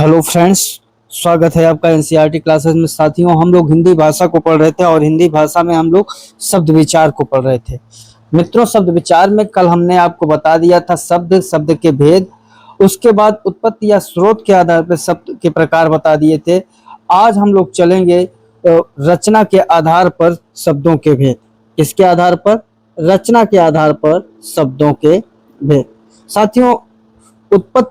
Hello friends, स्वागत है आपका एनसीईआरटी क्लासेस में। साथियों, हम लोग हिंदी भाषा को पढ़ रहे थे और हिंदी भाषा में हम लोग शब्द विचार को पढ़ रहे थे। मित्रों, शब्द विचार में कल हमने आपको बता दिया था शब्द शब्द के भेद, उसके बाद उत्पत्ति या स्रोत के आधार पर शब्द के प्रकार बता दिए थे। आज हम लोग चलेंगे रचना के आधार पर शब्दों के भेद। किसके आधार पर? रचना के आधार पर शब्दों के भेद। साथियों, उत्पत्ति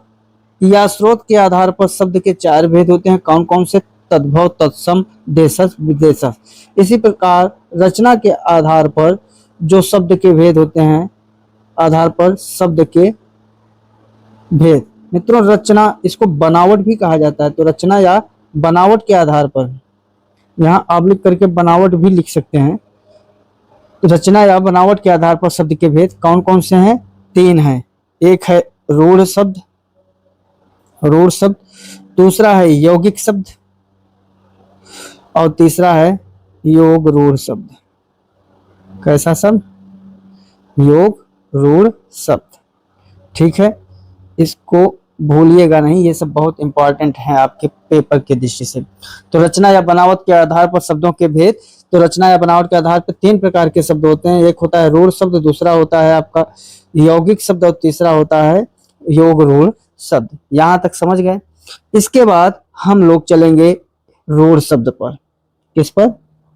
या स्रोत के आधार पर शब्द के चार भेद होते हैं। कौन कौन से? तद्भव, तत्सम, देशज, विदेशज। इसी प्रकार रचना के आधार पर जो शब्द के भेद होते हैं, आधार पर शब्द के भेद। मित्रों, रचना, इसको बनावट भी कहा जाता है। तो रचना या बनावट के आधार पर, यहाँ आप लिख करके बनावट भी लिख सकते हैं। रचना या बनावट के आधार पर शब्द के भेद कौन कौन से हैं? तीन हैं। एक है रूढ़ शब्द, रूढ़ शब्द। दूसरा है यौगिक शब्द और तीसरा है योग रूढ़ शब्द। कैसा शब्द? योग रूढ़ शब्द। ठीक है, इसको भूलिएगा नहीं, ये सब बहुत इंपॉर्टेंट है आपके पेपर के दृष्टि से। तो रचना या बनावट के आधार पर शब्दों के भेद। तो रचना या बनावट के आधार पर तीन प्रकार के शब्द होते हैं। एक होता है रूढ़ शब्द, दूसरा होता है आपका यौगिक शब्द और तीसरा होता है योग रूढ़ शब्द। यहां तक समझ गए? इसके बाद हम लोग चलेंगे रूढ़ शब्द पर। किस पर?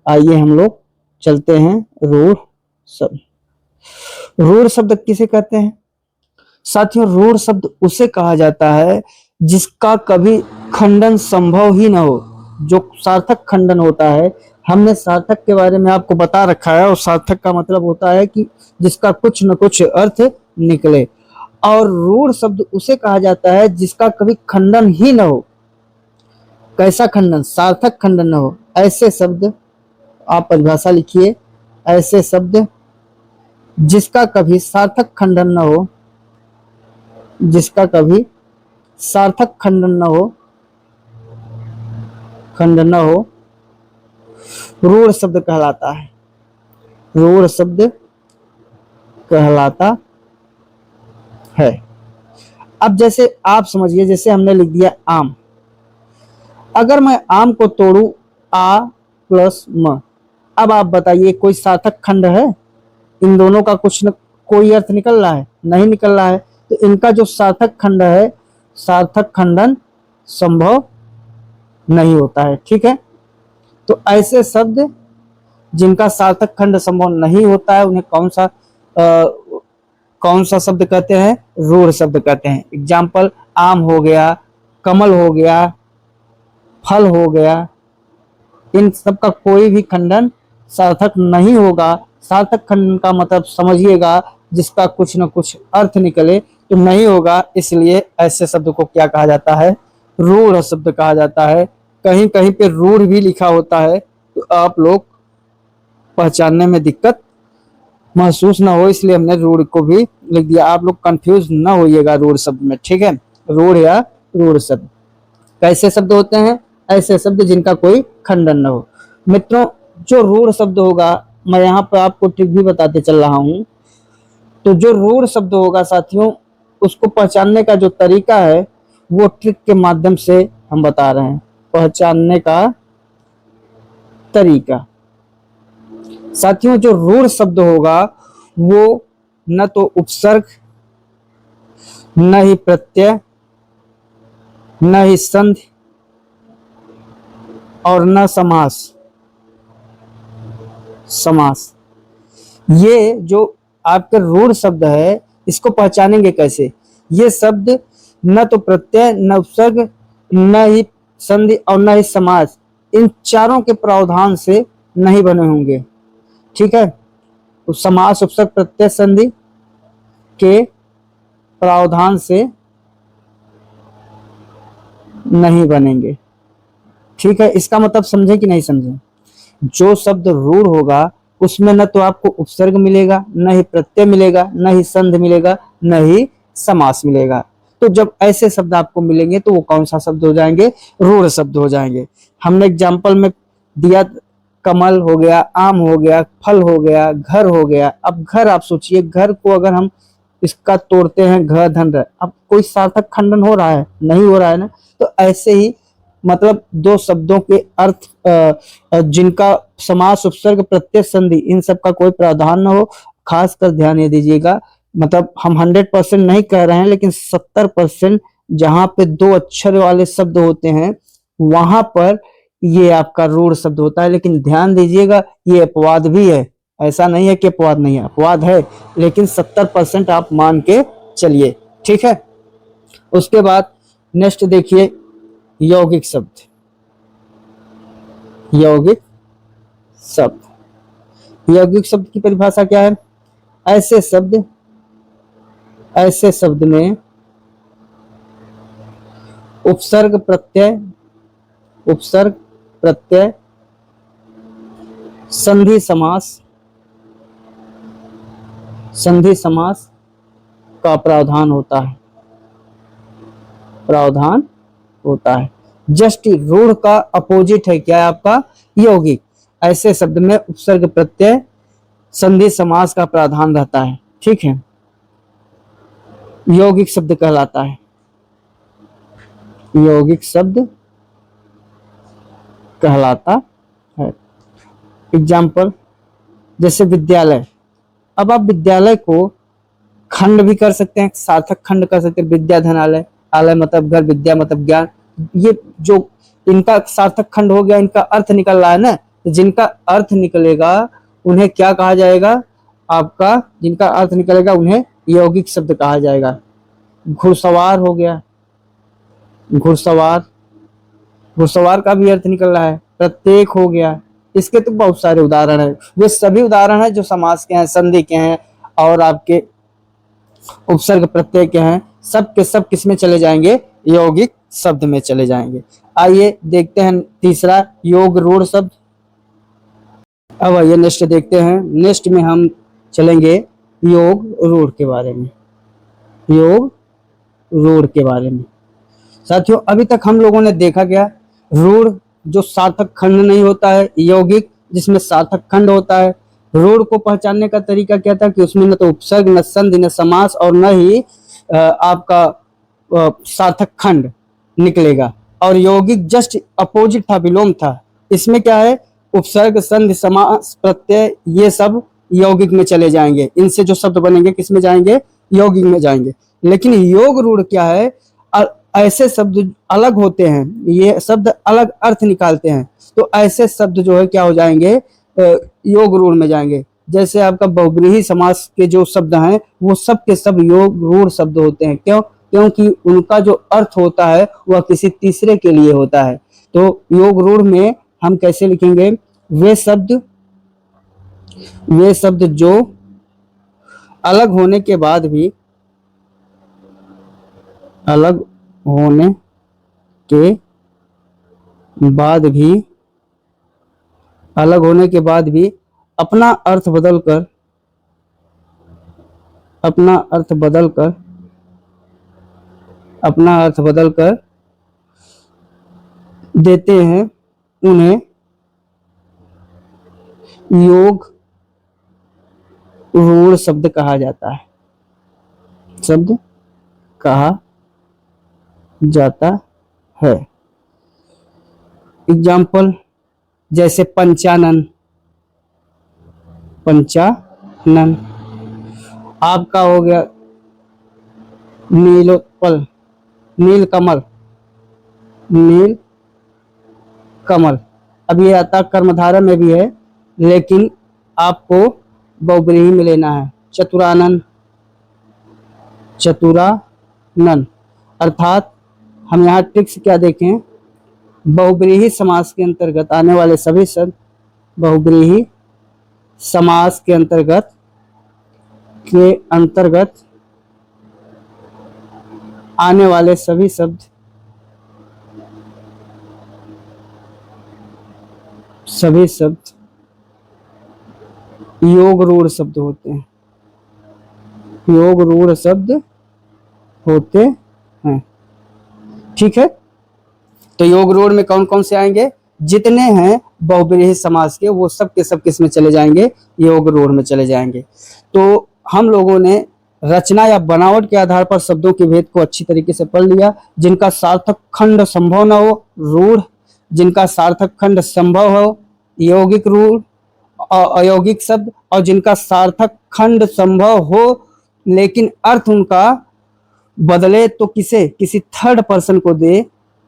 आइए हम लोग चलते हैं रूढ़ शब्द। रूढ़ शब्द किसे कहते हैं? साथियों, रूढ़ शब्द उसे कहा जाता है जिसका कभी खंडन संभव ही न हो, जो सार्थक खंडन होता है। हमने सार्थक के बारे में आपको बता रखा है, और सार्थक का मतलब होता है कि जिसका कुछ न कुछ अर्थ निकले। और रूढ़ शब्द उसे कहा जाता है जिसका कभी खंडन ही न हो। कैसा खंडन? सार्थक खंडन न हो। ऐसे शब्द, आप परिभाषा लिखिए, ऐसे शब्द जिसका कभी सार्थक खंडन न हो, जिसका कभी सार्थक खंडन न हो, खंडन न हो, रूढ़ शब्द कहलाता है। रूढ़ शब्द कहलाता है। अब जैसे आप समझिए, जैसे हमने लिख दिया आम। अगर मैं आम को तोड़ू, आ प्लस म, अब आप बताइए कोई सार्थक खंड है? इन दोनों का कुछ न कोई अर्थ निकल रहा है? नहीं निकल रहा है। तो इनका जो सार्थक खंड है, सार्थक खंडन संभव नहीं होता है। ठीक है, तो ऐसे शब्द जिनका सार्थक खंड संभव नहीं होता है, उन्हें कौन सा शब्द कहते हैं? रूढ़ शब्द कहते हैं। एग्जाम्पल, आम हो गया, कमल हो गया, फल हो गया। इन सब का कोई भी खंडन सार्थक नहीं होगा। सार्थक खंडन का मतलब समझिएगा, जिसका कुछ न कुछ अर्थ निकले, तो नहीं होगा। इसलिए ऐसे शब्द को क्या कहा जाता है? रूढ़ शब्द कहा जाता है। कहीं कहीं पे रूढ़ भी लिखा होता है, तो आप लोग पहचानने में दिक्कत महसूस ना हो, इसलिए हमने रूढ़ को भी लिख दिया। आप लोग कंफ्यूज ना होइएगा रूढ़ शब्द में। ठीक है, रूढ़ या रूढ़ शब्द कैसे शब्द होते हैं? ऐसे शब्द जिनका कोई खंडन न हो। मित्रों, जो रूढ़ शब्द होगा, मैं यहाँ पर आपको ट्रिक भी बताते चल रहा हूँ। तो जो रूढ़ शब्द होगा साथियों, उसको पहचानने का जो तरीका है, वो ट्रिक के माध्यम से हम बता रहे हैं। पहचानने का तरीका। साथियों, जो रूढ़ शब्द होगा वो न तो उपसर्ग, न ही प्रत्यय, न ही संधि और न समास। समास, ये जो आपके रूढ़ शब्द है, इसको पहचानेंगे कैसे? ये शब्द न तो प्रत्यय, न उपसर्ग, न ही संधि और न ही समास, इन चारों के प्रावधान से नहीं बने होंगे। ठीक है, तो समास, उपसर्ग, प्रत्यय, संधि के प्रावधान से नहीं बनेंगे। ठीक है, इसका मतलब समझे कि नहीं समझे? जो शब्द रूढ़ होगा उसमें न तो आपको उपसर्ग मिलेगा, न ही प्रत्यय मिलेगा, न ही संधि मिलेगा, न ही समास मिलेगा। तो जब ऐसे शब्द आपको मिलेंगे तो वो कौन सा शब्द हो जाएंगे? रूढ़ शब्द हो जाएंगे। हमने एग्जाम्पल में दिया, कमल हो गया, आम हो गया, फल हो गया, घर हो गया। अब घर, आप सोचिए, घर को अगर हम इसका तोड़ते हैं घ धन र। अब कोई सार्थक खंडन हो रहा है? नहीं हो रहा है ना। तो ऐसे ही मतलब दो शब्दों के अर्थ जिनका समास उपसर्ग प्रत्यय संधि इन सब का कोई प्रावधान न हो, खासकर ध्यान ये दीजिएगा। मतलब हम 100% नहीं कह रहे हैं, लेकिन 70% जहां पे दो अक्षर वाले शब्द होते हैं वहां पर ये आपका रूढ़ शब्द होता है। लेकिन ध्यान दीजिएगा ये अपवाद भी है, ऐसा नहीं है कि अपवाद नहीं है, अपवाद है, लेकिन 70% आप मान के चलिए, ठीक है। उसके बाद नेक्स्ट देखिए यौगिक शब्द। यौगिक शब्द, यौगिक शब्द की परिभाषा क्या है? ऐसे शब्द में उपसर्ग प्रत्यय संधि समास का प्रावधान होता है। जस्ट रूढ़ का अपोजिट है क्या है आपका? यौगिक। ऐसे शब्द में उपसर्ग प्रत्यय संधि समास का प्रावधान रहता है, ठीक है, यौगिक शब्द कहलाता है। यौगिक शब्द कहलाता है। एग्जाम्पल जैसे विद्यालय। अब आप विद्यालय को खंड भी कर सकते हैं, सार्थक खंड कर सकते हैं। विद्या धनालय, आलय मतलब घर, विद्या मतलब ज्ञान। ये जो इनका सार्थक खंड हो गया, इनका अर्थ निकल रहा है ना, तो जिनका अर्थ निकलेगा उन्हें क्या कहा जाएगा? आपका जिनका अर्थ निकलेगा उन्हें यौगिक शब्द कहा जाएगा। घुड़सवार हो गया, घुड़सवार का भी अर्थ निकल रहा है। प्रत्येक हो गया। इसके तो बहुत सारे उदाहरण हैं। वे सभी उदाहरण हैं जो समास के हैं, संधि के हैं और आपके उपसर्ग प्रत्यय के हैं। सब के सब किस में चले जाएंगे? यौगिक शब्द में चले जाएंगे। आइए देखते हैं तीसरा योग रूढ़ शब्द। अब आइए नेक्स्ट देखते हैं। नेक्स्ट में हम चलेंगे योग रूढ़ के बारे में। योग रूढ़ के बारे में साथियों, अभी तक हम लोगों ने देखा क्या? रूढ़ जो सार्थक खंड नहीं होता है, यौगिक जिसमें सार्थक खंड होता है। रूढ़ को पहचानने का तरीका क्या था कि उसमें न तो उपसर्ग, न संधि, न समास और न ही आपका सार्थक खंड निकलेगा। और यौगिक जस्ट अपोजिट था, विलोम था। इसमें क्या है? उपसर्ग, संधि, समास, प्रत्यय ये सब यौगिक में चले जाएंगे। इनसे जो शब्द बनेंगे किस में जाएंगे? यौगिक में जाएंगे। लेकिन योग रूढ़ क्या है? ऐसे शब्द अलग होते हैं, ये शब्द अलग अर्थ निकालते हैं। तो ऐसे शब्द जो है क्या हो जाएंगे? योग रूढ़ में जाएंगे। जैसे आपका बहुब्रीहि समास के जो शब्द हैं वो सब के सब योग रूढ़ शब्द होते हैं। क्यों? क्योंकि उनका जो अर्थ होता है वह किसी तीसरे के लिए होता है। तो योग रूढ़ में हम कैसे लिखेंगे? वे शब्द जो अलग होने के बाद भी अपना अर्थ बदलकर देते हैं, उन्हें योग रूढ़ शब्द कहा जाता है। एग्जाम्पल जैसे पंचानन आपका हो गया। नीलोत्पल, नीलकमल। अब ये आता कर्मधारय में भी है, लेकिन आपको बहुब्रीहि में लेना है। चतुरानन, अर्थात हम यहाँ ट्रिक्स क्या देखें? बहुब्रीहि समास के अंतर्गत आने वाले सभी शब्द, बहुब्रीहि समास के अंतर्गत आने वाले सभी शब्द योग रूढ़ शब्द होते हैं। ठीक है। तो योग रूढ़ में कौन कौन से आएंगे? जितने हैं बहुब्रीहि समास के वो सब के सब किस में चले जाएंगे? योग रूढ़ में चले जाएंगे। तो हम लोगों ने रचना या बनावट के आधार पर शब्दों के भेद को अच्छी तरीके से पढ़ लिया। जिनका सार्थक खंड संभव न हो, रूढ़। जिनका सार्थक खंड संभव हो, यौगिक रूढ़ और अयौगिक शब्द। और जिनका सार्थक खंड संभव हो लेकिन अर्थ उनका बदले तो किसी थर्ड पर्सन को दे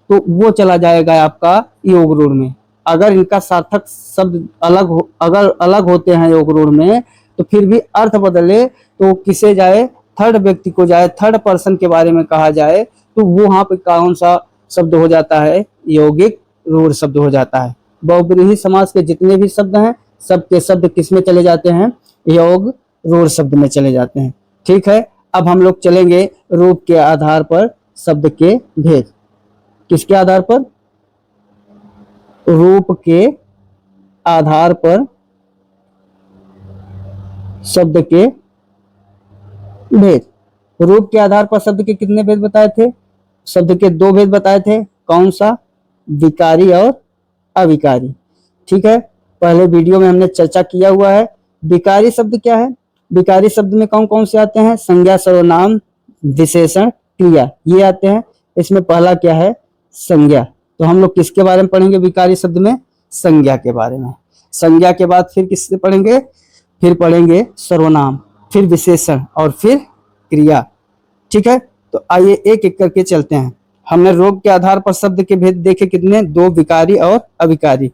तो वो चला जाएगा आपका योग रूढ़ में। अगर इनका सार्थक शब्द अगर अलग होते हैं योग रूढ़ में तो फिर भी अर्थ बदले तो किसे जाए, थर्ड व्यक्ति को जाए, थर्ड पर्सन के बारे में कहा जाए तो वो वहां पे कौन सा शब्द हो जाता है, यौगिक रूढ़ शब्द हो जाता है। बहुब्रीहि समास के जितने भी शब्द हैं सबके शब्द किस में चले जाते हैं, योग रूढ़ शब्द में चले जाते हैं। ठीक है, अब हम लोग चलेंगे रूप के आधार पर शब्द के भेद। किसके आधार पर, रूप के आधार पर शब्द के भेद। रूप के आधार पर शब्द के कितने भेद बताए थे, शब्द के दो भेद बताए थे। कौन सा, विकारी और अविकारी। ठीक है, पहले वीडियो में हमने चर्चा किया हुआ है। विकारी शब्द क्या है, विकारी शब्द में कौन कौन से आते हैं, संज्ञा, सर्वनाम, विशेषण, क्रिया, ये आते हैं। इसमें पहला क्या है, संज्ञा। तो हम लोग किसके बारे में पढ़ेंगे विकारी शब्द में, संज्ञा के बारे में। संज्ञा के बाद फिर किससे पढ़ेंगे, फिर पढ़ेंगे सर्वनाम, फिर विशेषण और फिर क्रिया। ठीक है, तो आइए एक एक करके चलते हैं। हमने रूप के आधार पर शब्द के भेद देखे कितने, दो, विकारी और अविकारी।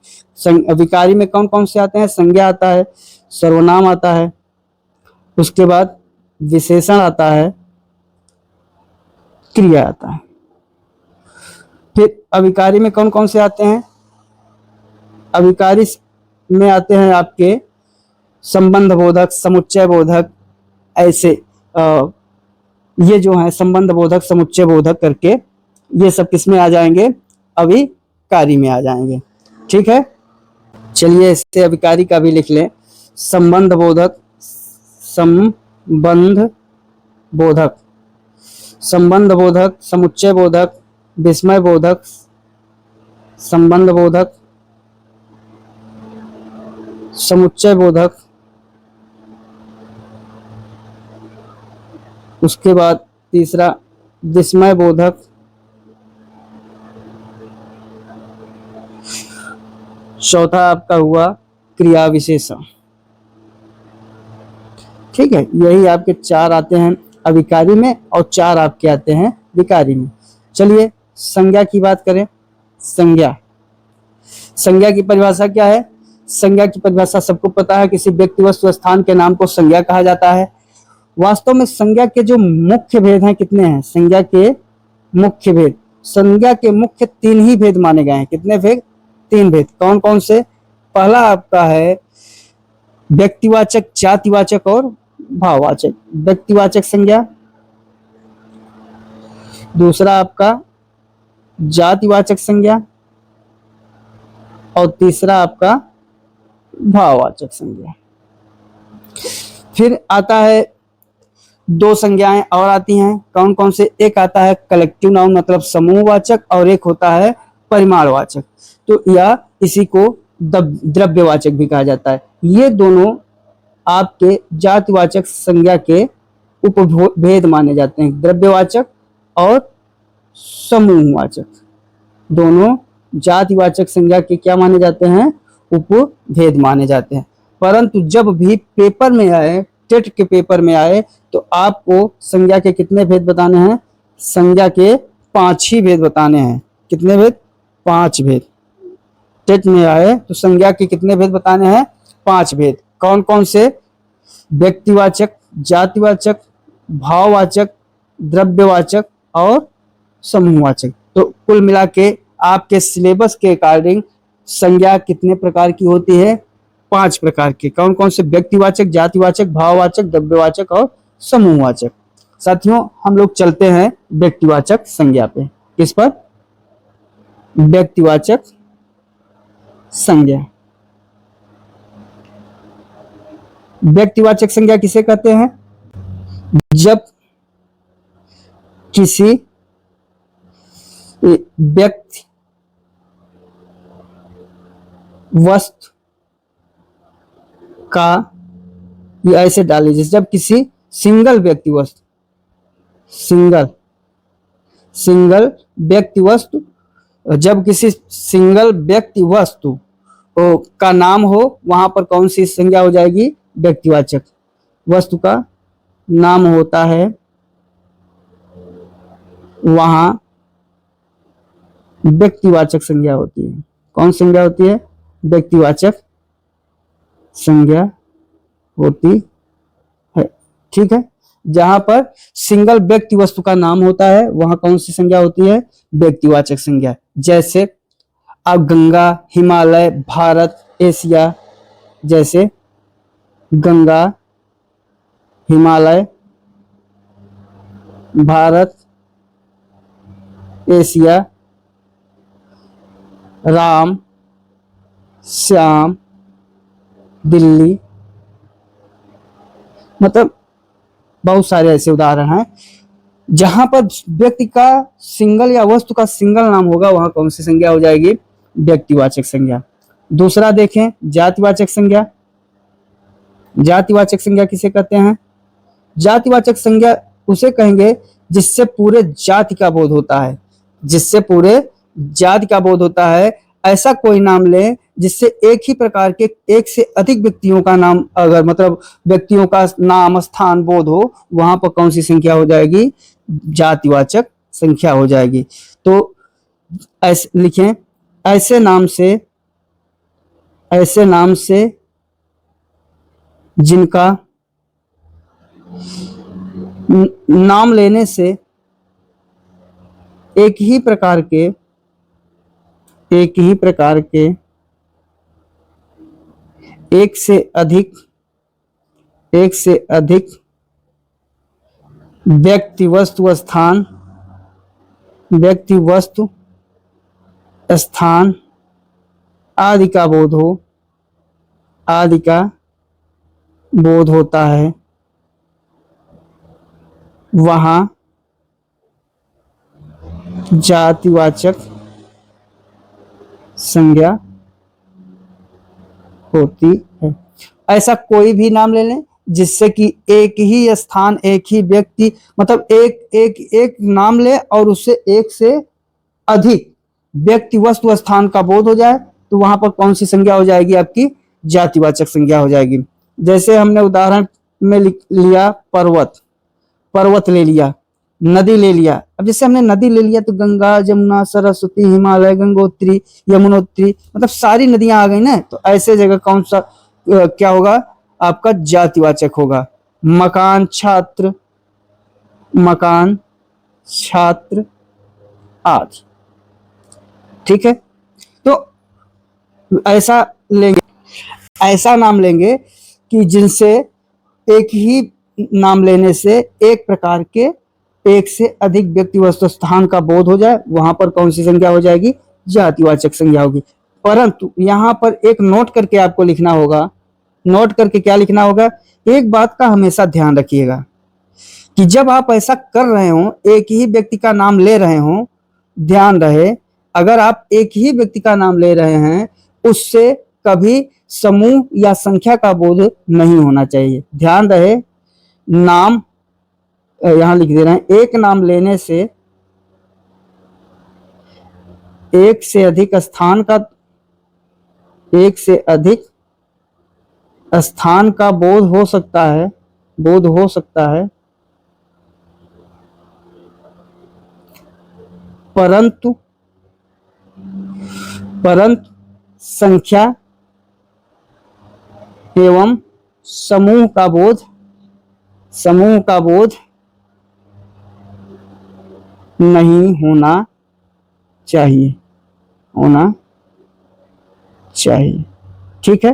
विकारी में कौन कौन से आते हैं, संज्ञा आता है, सर्वनाम आता है, उसके बाद विशेषण आता है, क्रिया आता है। फिर अविकारी में कौन कौन से आते हैं, अविकारी में आते हैं आपके संबंध बोधक, समुच्चय बोधक, ऐसे ये जो है संबंध बोधक, समुच्चय बोधक करके ये सब किसमें आ जाएंगे, अविकारी में आ जाएंगे। ठीक है, चलिए इससे अविकारी का भी लिख लें। संबंध बोधक, संबंध बोधक, संबंध बोधक, समुच्चय बोधक, विस्मय बोधक, संबंध बोधक, समुच्चय बोधक, उसके बाद तीसरा विस्मय बोधक, चौथा आपका हुआ क्रिया विशेषण। ठीक है, यही आपके चार आते हैं अविकारी में और चार आपके आते हैं विकारी में। चलिए संज्ञा की बात करें। संज्ञा, संज्ञा की परिभाषा क्या है, संज्ञा की परिभाषा सबको पता है, किसी व्यक्ति वस्तु स्थान के नाम को संज्ञा कहा जाता है। वास्तव में संज्ञा के जो मुख्य भेद हैं कितने हैं, संज्ञा के मुख्य भेद, संज्ञा के मुख्य तीन ही भेद माने गए हैं। कितने भेद, तीन भेद। कौन कौन से, पहला आपका है व्यक्तिवाचक, जातिवाचक और भाववाचक। व्यक्तिवाचक संज्ञा, दूसरा आपका जातिवाचक संज्ञा और तीसरा आपका भाववाचक संज्ञा। फिर आता है दो संज्ञाएं और आती हैं, कौन कौन से, एक आता है कलेक्टिव नाउन मतलब समूहवाचक और एक होता है परिमाणवाचक। तो या इसी को द्रव्यवाचक भी कहा जाता है। ये दोनों आपके जातिवाचक संज्ञा के उपभेद माने जाते हैं, द्रव्यवाचक और समूहवाचक। दोनों जातिवाचक संज्ञा के क्या माने जाते हैं, उपभेद माने जाते हैं। परंतु जब भी पेपर में आए, टेट के पेपर में आए तो आपको संज्ञा के कितने भेद बताने हैं, संज्ञा के 5 ही भेद बताने हैं। कितने भेद, 5 भेद। टेट में आए तो संज्ञा के कितने भेद बताने हैं, 5 भेद। कौन कौन से, व्यक्तिवाचक, जातिवाचक, भाववाचक, द्रव्यवाचक और समूहवाचक। तो कुल मिला के आपके सिलेबस के अकॉर्डिंग संज्ञा कितने प्रकार की होती है, 5 प्रकार की। कौन कौन से, व्यक्तिवाचक, जातिवाचक, भाववाचक, द्रव्यवाचक और समूहवाचक। साथियों हम लोग चलते हैं व्यक्तिवाचक संज्ञा पे। किस पर, व्यक्तिवाचक संज्ञा। व्यक्तिवाचक संज्ञा किसे कहते हैं, जब किसी व्यक्ति, वस्तु का, ये ऐसे डाल लीजिए, जब किसी सिंगल व्यक्ति वस्तु, सिंगल सिंगल व्यक्ति वस्तु, जब किसी सिंगल व्यक्ति वस्तु का नाम हो वहां पर कौन सी संज्ञा हो जाएगी? व्यक्तिवाचक। वस्तु का नाम होता है वहां व्यक्तिवाचक संज्ञा होती है। कौन संज्ञा होती है? व्यक्तिवाचक संज्ञा होती है। ठीक है, जहां पर सिंगल व्यक्ति वस्तु का नाम होता है वहां कौन सी संज्ञा होती है? व्यक्तिवाचक संज्ञा। जैसे अब गंगा, हिमालय, भारत, एशिया, जैसे गंगा, हिमालय, भारत, एशिया, राम, श्याम, दिल्ली, मतलब बहुत सारे ऐसे उदाहरण हैं। जहां पर व्यक्ति का सिंगल या वस्तु का सिंगल नाम होगा वहां कौन सी संज्ञा हो जाएगी? व्यक्तिवाचक संज्ञा। दूसरा देखें, जातिवाचक संज्ञा। जातिवाचक संज्ञा किसे कहते हैं? जातिवाचक संज्ञा उसे कहेंगे जिससे पूरे जाति का बोध होता है, जिससे पूरे जाति का बोध होता है। ऐसा कोई नाम लें जिससे एक ही प्रकार के एक से अधिक व्यक्तियों का नाम, अगर मतलब व्यक्तियों का नाम स्थान बोध हो, वहां पर कौन सी संख्या हो जाएगी? जातिवाचक संख्या हो जाएगी। तो ऐसे लिखें, ऐसे नाम से जिनका नाम लेने से एक ही प्रकार के एक से अधिक व्यक्ति वस्तु स्थान आदि का बोध होता है, वहां जातिवाचक संज्ञा होती है। ऐसा कोई भी नाम ले लें जिससे कि एक ही स्थान, एक ही व्यक्ति, मतलब एक नाम ले और उससे एक से अधिक व्यक्ति वस्तु स्थान का बोध हो जाए, तो वहां पर कौन सी संज्ञा हो जाएगी? आपकी जातिवाचक संज्ञा हो जाएगी। जैसे हमने उदाहरण में लिया पर्वत ले लिया, नदी ले लिया। अब जैसे हमने नदी ले लिया तो गंगा, जमुना, सरस्वती, हिमालय, गंगोत्री, यमुनोत्री, मतलब सारी नदियां आ गई ना। तो ऐसे जगह कौन सा क्या होगा? आपका जातिवाचक होगा। मकान, छात्र आदि। ठीक है, तो ऐसा नाम लेंगे कि जिनसे एक ही नाम लेने से एक प्रकार के एक से अधिक व्यक्ति वस्तु स्थान का बोध हो जाए, वहां पर कौन सी संज्ञा हो जाएगी? जातिवाचक संज्ञा होगी। परंतु यहां पर एक नोट करके आपको लिखना होगा। नोट करके क्या लिखना होगा? एक बात का हमेशा ध्यान रखिएगा कि जब आप ऐसा कर रहे हो, एक ही व्यक्ति का नाम ले रहे हो, ध्यान रहे अगर आप एक ही व्यक्ति का नाम ले रहे हैं उससे कभी समूह या संख्या का बोध नहीं होना चाहिए। ध्यान रहे, नाम यहां लिख दे रहे हैं, एक नाम लेने से एक से अधिक स्थान का बोध हो सकता है, परंतु संख्या एवं समूह का बोध नहीं होना चाहिए। ठीक है,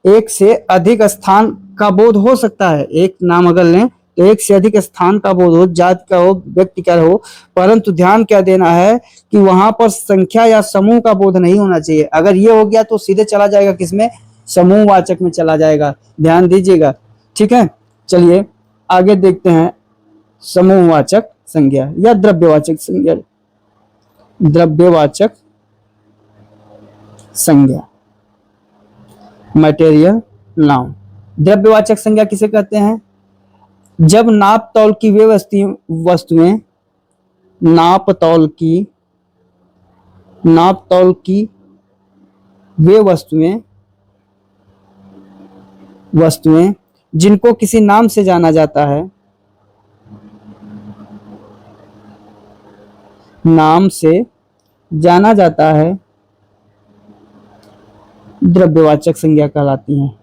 एक से अधिक स्थान का बोध हो सकता है। एक नाम अगर लें तो एक से अधिक स्थान का बोध हो, जाति का हो, व्यक्ति का हो, परंतु ध्यान क्या देना है कि वहां पर संख्या या समूह का बोध नहीं होना चाहिए। अगर ये हो गया तो सीधे चला जाएगा किसमें? समूहवाचक में चला जाएगा। ध्यान दीजिएगा। ठीक है, चलिए आगे देखते हैं। समूहवाचक संज्ञा या द्रव्यवाचक संज्ञा, मटेरियल नाउन। द्रव्यवाचक संज्ञा किसे कहते हैं? जब नाप तौल की वे वस्तुएं नाप तौल की वे वस्तुएं जिनको किसी नाम से जाना जाता है, नाम से जाना जाता है, द्रव्यवाचक संज्ञा कहलाती हैं।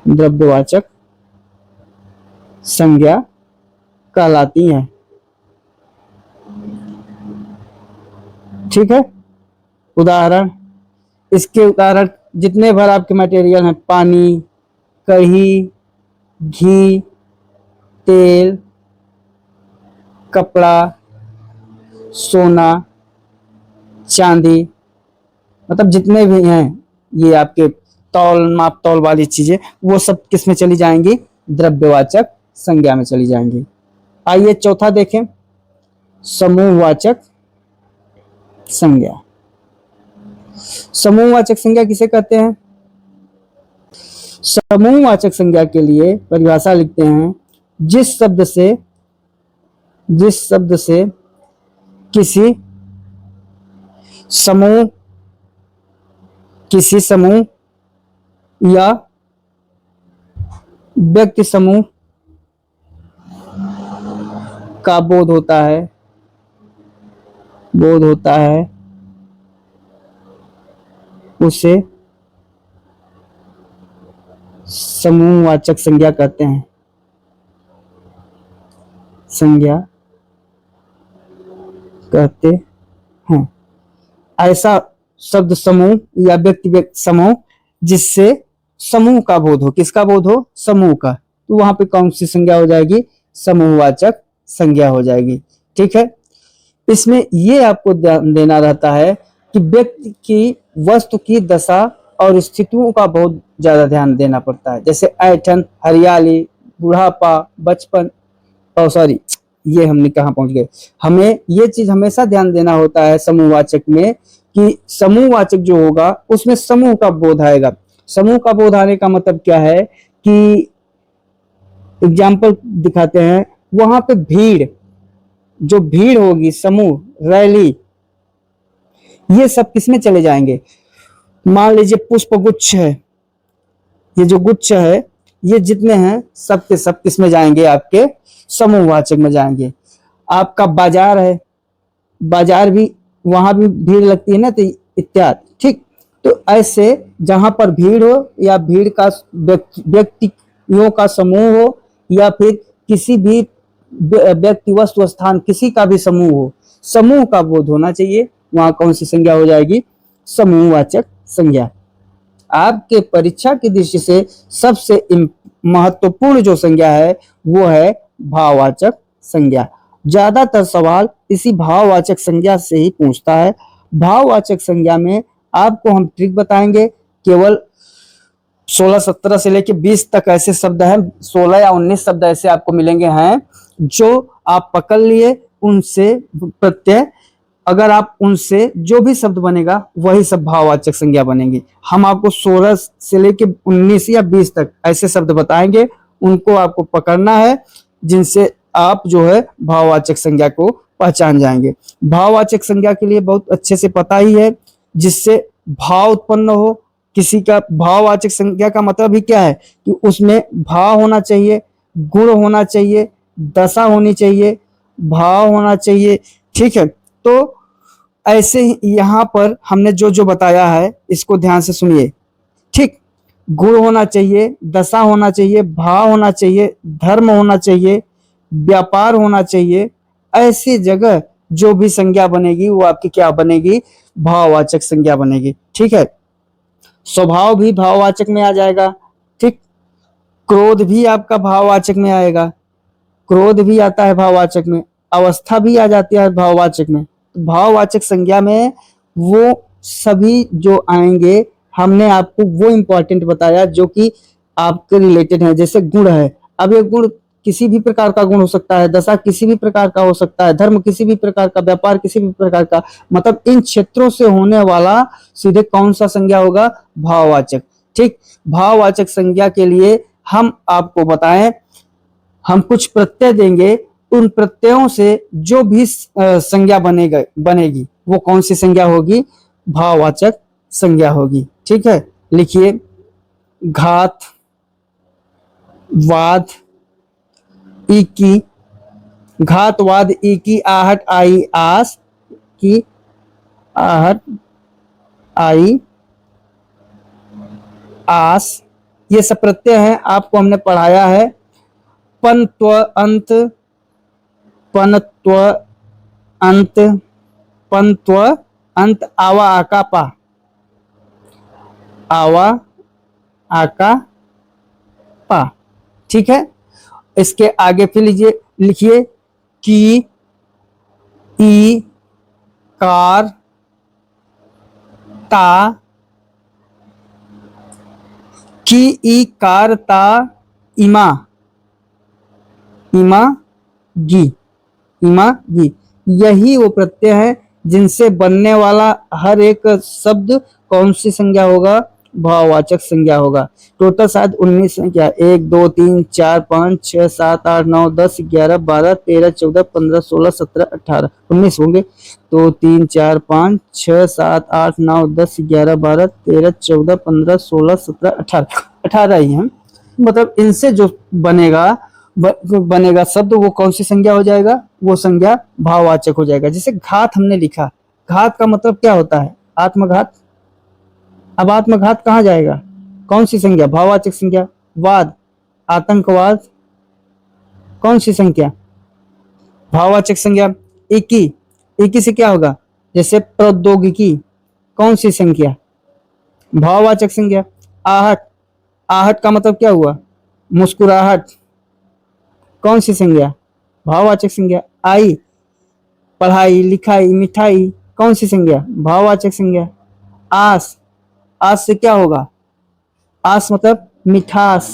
द्रव्यवाचक संज्ञा कहलाती हैं। ठीक है। उदाहरण, इसके उदाहरण जितने भर आपके मटेरियल हैं, पानी, कढ़ी, घी, तेल, कपड़ा, सोना, चांदी, मतलब जितने भी हैं ये आपके तौल माप तौल वाली चीजें, वो सब किस में चली जाएंगी? द्रव्यवाचक संज्ञा में चली जाएंगी। आइए चौथा देखें, समूहवाचक संज्ञा। समूहवाचक संज्ञा किसे कहते हैं? समूहवाचक संज्ञा के लिए परिभाषा लिखते हैं, जिस शब्द से किसी समूह या व्यक्ति समूह का बोध होता है, उसे समूहवाचक संज्ञा कहते हैं। ऐसा शब्द समूह या व्यक्ति समूह जिससे समूह का बोध हो। किसका बोध हो? समूह का। तो वहां पे कौन सी संज्ञा हो जाएगी? समूहवाचक संज्ञा हो जाएगी। ठीक है। इसमें ये आपको ध्यान देना रहता है कि व्यक्ति की वस्तु की दशा और स्थितियों का बहुत ज्यादा ध्यान देना पड़ता है। जैसे ऐंठन, हरियाली, बुढ़ापा, बचपन, सॉरी ये हमने कहाँ पहुंच गए। हमें ये चीज हमेशा ध्यान देना होता है समूहवाचक में कि समूहवाचक जो होगा उसमें समूह का बोध आएगा। समूह का बोध आने का मतलब क्या है कि एग्जाम्पल दिखाते हैं, वहां पे जो भीड़ होगी, समूह, रैली, ये सब किसमें चले जाएंगे? मान लीजिए पुष्प गुच्छ है, ये जो गुच्छ है ये जितने हैं सब के सब किसमें जाएंगे? आपके समूहवाचक में जाएंगे। आपका बाजार है, बाजार भी वहां भी भीड़ लगती है ना, तो इत्यादि। ठीक। तो ऐसे जहां पर भीड़ हो या भीड़ का व्यक्तियों का समूह हो या फिर किसी भी व्यक्ति, वस्तु, स्थान, किसी का भी समूह हो, समूह का बोध होना चाहिए। वहां कौन सी संज्ञा हो जाएगी? समूहवाचक संज्ञा। आपके परीक्षा की दृष्टि से सबसे महत्वपूर्ण जो संज्ञा है वो है भाववाचक संज्ञा। ज्यादातर सवाल इसी भाववाचक संज्ञा से ही पूछता है। भाववाचक संज्ञा में आपको हम ट्रिक बताएंगे। केवल 16-17 से लेकर 20 तक ऐसे शब्द हैं, 16 या 19 शब्द ऐसे आपको मिलेंगे हैं जो आप पकड़ लिए, उनसे प्रत्यय, अगर आप उनसे जो भी शब्द बनेगा वही सब भाववाचक संज्ञा बनेंगी। हम आपको 16 से लेकर 19 या 20 तक ऐसे शब्द बताएंगे, उनको आपको पकड़ना है, जिनसे आप जो है भाववाचक संज्ञा को पहचान जाएंगे। भाववाचक संज्ञा के लिए बहुत अच्छे से पता ही है, जिससे भाव उत्पन्न हो। किसी का भाववाचक संज्ञा का मतलब ही क्या है कि उसमें भाव होना चाहिए, गुण होना चाहिए, दशा होनी चाहिए, भाव होना चाहिए। ठीक है। तो ऐसे ही यहाँ पर हमने जो जो बताया है इसको ध्यान से सुनिए। ठीक। गुण होना चाहिए, दशा होना चाहिए, भाव होना चाहिए, धर्म होना चाहिए, व्यापार होना चाहिए। ऐसी जगह जो भी संज्ञा बनेगी वो आपकी क्या बनेगी? भाववाचक संज्ञा बनेगी। ठीक है। स्वभाव भी भाववाचक में आ जाएगा। ठीक। क्रोध भी आपका भाववाचक में आएगा, क्रोध भी आता है भाववाचक में, अवस्था भी आ जाती है भाववाचक में। भाववाचक संज्ञा में वो सभी जो आएंगे, हमने आपको वो इंपॉर्टेंट बताया जो कि आपके रिलेटेड है। जैसे गुण है, अब ये गुण किसी भी प्रकार का गुण हो सकता है, दशा किसी भी प्रकार का हो सकता है, धर्म किसी भी प्रकार का, व्यापार किसी भी प्रकार का, मतलब इन क्षेत्रों से होने वाला सीधे कौन सा संज्ञा होगा? भाववाचक। ठीक। भाववाचक संज्ञा के लिए हम आपको बताएं हम कुछ प्रत्यय देंगे, उन प्रत्ययों से जो भी संज्ञा बनेगी वो कौन सी संज्ञा होगी? भाववाचक संज्ञा होगी। ठीक है, लिखिए घात, वाद, इकी, घात, वाद, इकी, आहट, आई, आस, की, आहट, आई, आस, ये सब प्रत्यय हैं, आपको हमने पढ़ाया है। पन, त्व, अंत, पन, त्व, अंत, पन, त्व, अंत, आवा, आका, पा, आवा, आका, पा। ठीक है, इसके आगे फिर लीजिए, लिखिए की, ई, कार, ता, की, ई, कार, ता, इमा, इमा, गी, इमा, गी। यही वो प्रत्यय है जिनसे बनने वाला हर एक शब्द कौन सी संज्ञा होगा? भाववाचक संज्ञा होगा। टोटल शायद 19 संख्या, 1 2 3 4 5 6 7 8 9 10 11 12 13 14 15 16 17 18 19 होंगे। 2 3 4 5 6 7 8 9 10 11 12 13 14 15 16 17 18 18 ही हैं। मतलब इनसे जो बनेगा शब्द वो कौन सी संज्ञा हो जाएगा? वो संज्ञा भाववाचक हो जाएगा। जैसे घात हमने लिखा, घात का मतलब क्या होता है? आत्मघात। अब आत्मघात कहाँ जाएगा? कौन सी संज्ञा? भाववाचक संज्ञा। वाद, आतंकवाद, कौन सी संज्ञा? भाववाचक संज्ञा। एकी, एकी से क्या होगा? जैसे प्रौद्योगिकी, कौन सी संज्ञा? भाववाचक संज्ञा। आहट, आहट का मतलब क्या हुआ? मुस्कुराहट, कौन सी संज्ञा? भाववाचक संज्ञा। आई, पढ़ाई, लिखाई, मिठाई, कौन सी संज्ञा? भाववाचक संज्ञा। आस, आस से क्या होगा? आस मतलब मिठास,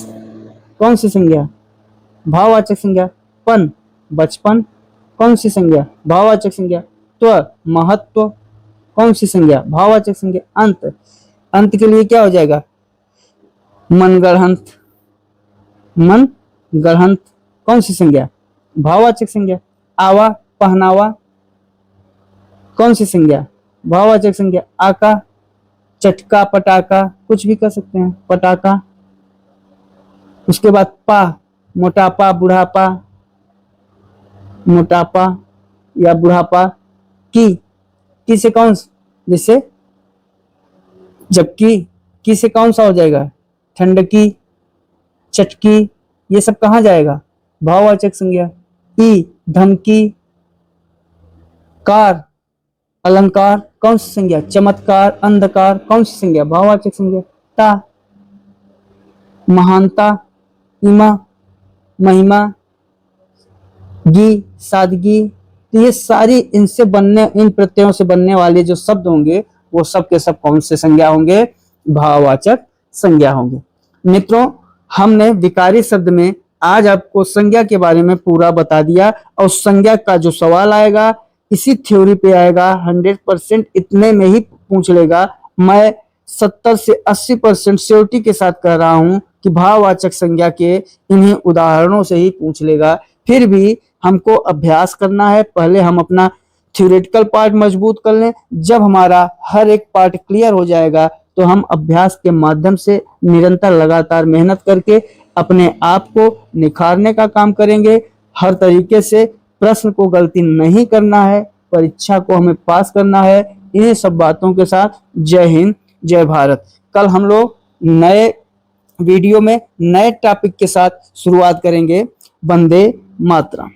कौन सी संज्ञा? भाववाचक संज्ञा। पन, बचपन, कौन सी संज्ञा? भाववाचक संज्ञा। त्व, महत्व, कौन सी संज्ञा? भाववाचक संज्ञा। अंत, अंत के लिए क्या हो जाएगा? मनगढ़ंत, मन गढ़ंत, कौन सी संज्ञा? भाववाचक संज्ञा। आवा, पहनावा, कौन सी संज्ञा? भाववाचक संज्ञा। आका, चटका, पटाखा, कुछ भी कर सकते हैं, पटाखा। उसके बाद पा, मोटापा, बुढ़ापा, मोटापा या बुढ़ापा। की से कौन, जैसे जबकि, की से कौन सा हो जाएगा? ठंडकी, चटकी, ये सब कहाँ जाएगा? भाववाचक संज्ञा। ई, धमकी, कार, अलंकार, कौन सी संज्ञा? चमत्कार, अंधकार, कौन सी संज्ञा? भाववाचक संज्ञा। ता, महानता, इमा, महिमा, गी, सादगी। तो ये सारी इनसे बनने, इन प्रत्ययों से बनने वाले जो शब्द होंगे वो सब के सब कौन से संज्ञा होंगे? भाववाचक संज्ञा होंगे। मित्रों, हमने विकारी शब्द में आज आपको संज्ञा के बारे में पूरा बता दिया, और संज्ञा का जो सवाल आएगा इसी थ्योरी पे आएगा। 100% इतने में ही पूछ लेगा। मैं 70 से 80% श्योरिटी के साथ कह रहा हूं कि भाववाचक संज्ञा के इन्हीं उदाहरणों से ही पूछ लेगा। फिर भी हमको अभ्यास करना है। पहले हम अपना थ्योरेटिकल पार्ट मजबूत कर लें। जब हमारा हर एक पार्ट क्लियर हो जाएगा तो हम अभ्यास के माध्यम से निरंतर लगातार मेहनत करके अपने आप को निखारने का काम करेंगे। हर तरीके से प्रश्न को गलती नहीं करना है, परीक्षा को हमें पास करना है। इन्हीं सब बातों के साथ जय हिंद, जय भारत। कल हम लोग नए वीडियो में नए टॉपिक के साथ शुरुआत करेंगे। वंदे मातरम।